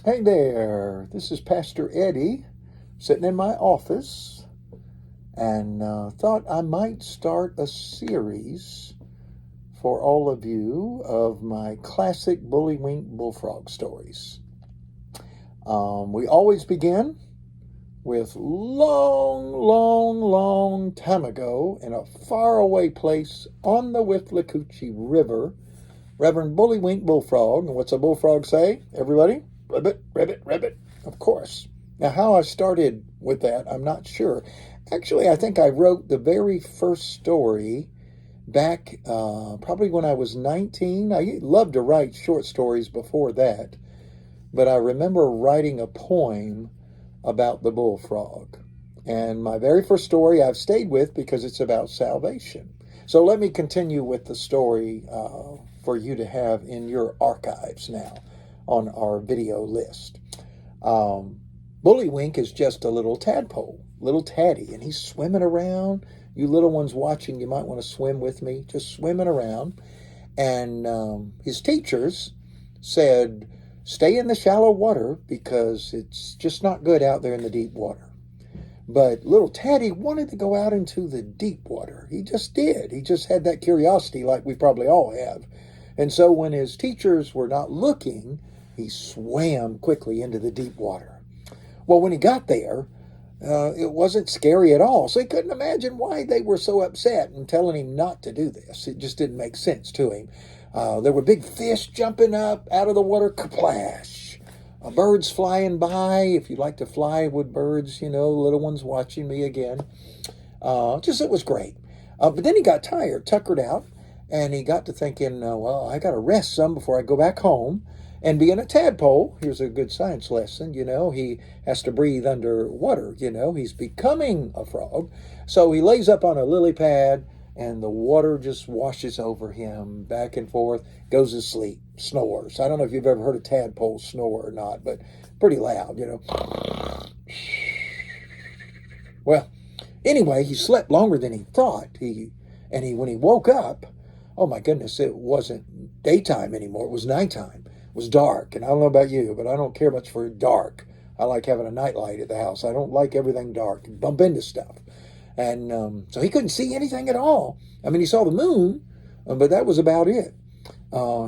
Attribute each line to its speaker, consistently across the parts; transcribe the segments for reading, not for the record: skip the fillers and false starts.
Speaker 1: Hey there, this is Pastor Eddie sitting in my office and thought I might start a series for all of you of my classic bullywink bullfrog stories. We always begin with long time ago in a faraway place on the Withlacoochee River, Reverend Bullywink Bullfrog. And what's a bullfrog say, everybody? Ribbit, ribbit, ribbit, of course. Now, how I started with that, I'm not sure. Actually, I think I wrote the very first story back probably when I was 19. I loved to write short stories before that, but I remember writing a poem about the bullfrog. And my very first story I've stayed with because it's about salvation. So let me continue with the story for you to have in your archives now on our video list. Bullywink is just a little tadpole, little taddy, and he's swimming around. You little ones watching, you might want to swim with me, just swimming around. And his teachers said, stay in the shallow water because it's just not good out there in the deep water. But little Taddy wanted to go out into the deep water. He just did. He just had that curiosity like we probably all have. And so when his teachers were not looking, he swam quickly into the deep water. Well, when he got there, it wasn't scary at all. So he couldn't imagine why they were so upset and telling him not to do this. It just didn't make sense to him. There were big fish jumping up out of the water, kaplash. Birds flying by. If you like to fly with birds, little ones watching me again. It was great. But then he got tired, tuckered out, and he got to thinking, well, I got to rest some before I go back home. And being a tadpole, here's a good science lesson, he has to breathe underwater, he's becoming a frog. So he lays up on a lily pad, and the water just washes over him, back and forth, goes to sleep, snores. I don't know if you've ever heard a tadpole snore or not, but pretty loud, Well, anyway, he slept longer than he thought. When he woke up, oh my goodness, it wasn't daytime anymore. It was nighttime. It was dark. And I don't know about you, but I don't care much for dark. I like having a nightlight at the house. I don't like everything dark. Bump into stuff. And so he couldn't see anything at all. I mean, he saw the moon, but that was about it.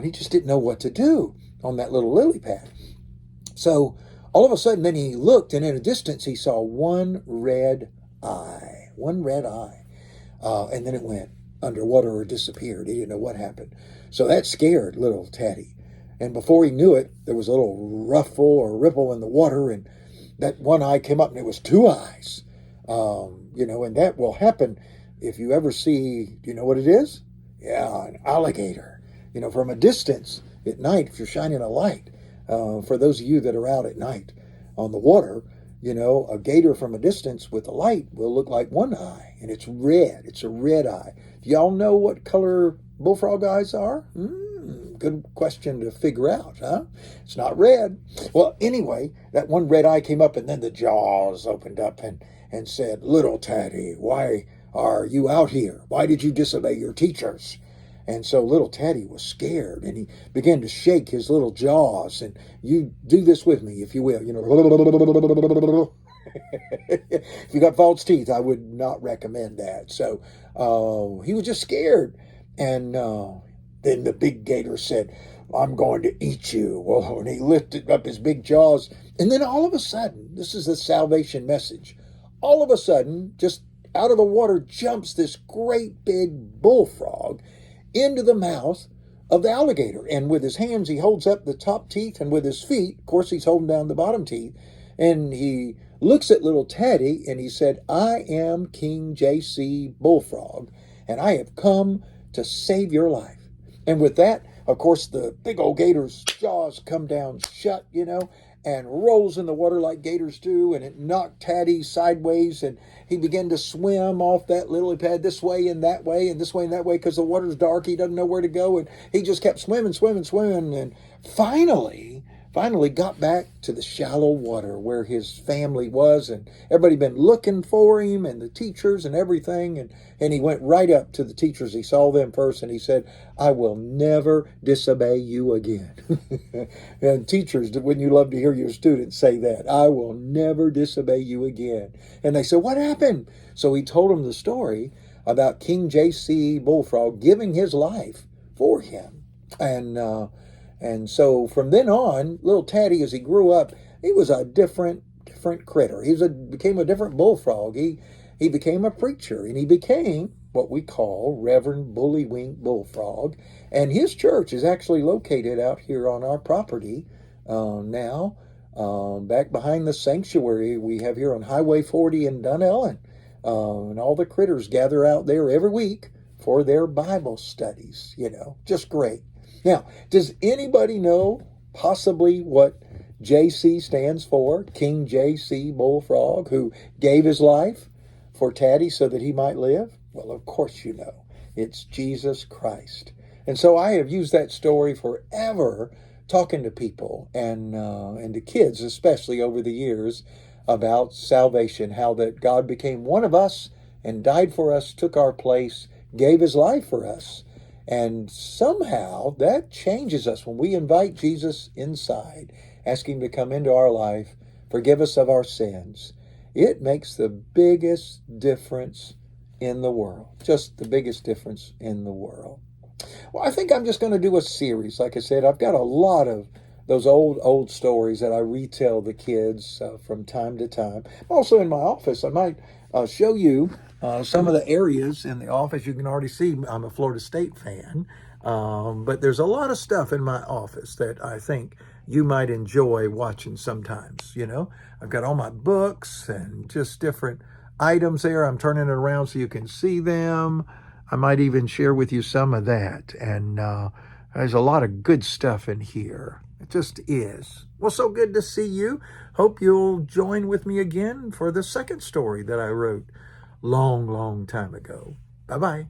Speaker 1: He just didn't know what to do on that little lily pad. So all of a sudden, then he looked, and in a distance, he saw one red eye. And then it went underwater or disappeared. He didn't know what happened. So that scared little Taddy. And before he knew it, there was a little ruffle or ripple in the water, and that one eye came up, and it was two eyes. And that will happen if you ever see, do you know what it is? Yeah, an alligator. From a distance at night, if you're shining a light, for those of you that are out at night on the water, a gator from a distance with a light will look like one eye, and it's red. It's a red eye. Do y'all know what color bullfrog eyes are? Good question to figure out, huh? It's not red. Well, anyway, that one red eye came up, and then the jaws opened up and said, little Taddy, why are you out here? Why did you disobey your teachers? And so little Taddy was scared, and he began to shake his little jaws. And you do this with me, if you will. If you got false teeth, I would not recommend that. So he was just scared. And then the big gator said, I'm going to eat you. Well, and he lifted up his big jaws. And then all of a sudden, this is the salvation message. All of a sudden, just out of the water jumps this great big bullfrog into the mouth of the alligator. And with his hands, he holds up the top teeth, and with his feet, of course, he's holding down the bottom teeth. And he looks at little Taddy, and he said, I am King J.C. Bullfrog, and I have come to save your life. And with that, of course, the big old gator's jaws come down shut, and rolls in the water like gators do, and it knocked Taddy sideways, and he began to swim off that lily pad this way and that way, and this way and that way, because the water's dark, he doesn't know where to go, and he just kept swimming, and finally, finally got back to the shallow water where his family was, and everybody been looking for him, and the teachers and everything, and he went right up to the teachers. He saw them first, and he said, "I will never disobey you again." And teachers, wouldn't you love to hear your students say that? "I will never disobey you again." And they said, "What happened?" So he told them the story about King J.C. Bullfrog giving his life for him. And so from then on, little Taddy, as he grew up, he was a different critter. Became a different bullfrog. He became a preacher, and he became what we call Reverend Bullywink Bullfrog. And his church is actually located out here on our property now, back behind the sanctuary we have here on Highway 40 in Dunellen. And all the critters gather out there every week for their Bible studies, just great. Now, does anybody know possibly what JC stands for? King J.C. Bullfrog, who gave his life for Taddy so that he might live? Well, of course you know. It's Jesus Christ. And so I have used that story forever, talking to people and to kids especially over the years about salvation, how that God became one of us and died for us, took our place, gave his life for us. And somehow that changes us when we invite Jesus inside, ask him to come into our life, forgive us of our sins. It makes the biggest difference in the world, just the biggest difference in the world. Well, I think I'm just going to do a series. Like I said, I've got a lot of those old stories that I retell the kids from time to time. Also in my office, I might show you some of the areas in the office. You can already see I'm a Florida State fan, but there's a lot of stuff in my office that I think you might enjoy watching sometimes. I've got all my books and just different items there. I'm turning it around so you can see them. I might even share with you some of that. And there's a lot of good stuff in here. It just is. Well, so good to see you. Hope you'll join with me again for the second story that I wrote long time ago. Bye-bye.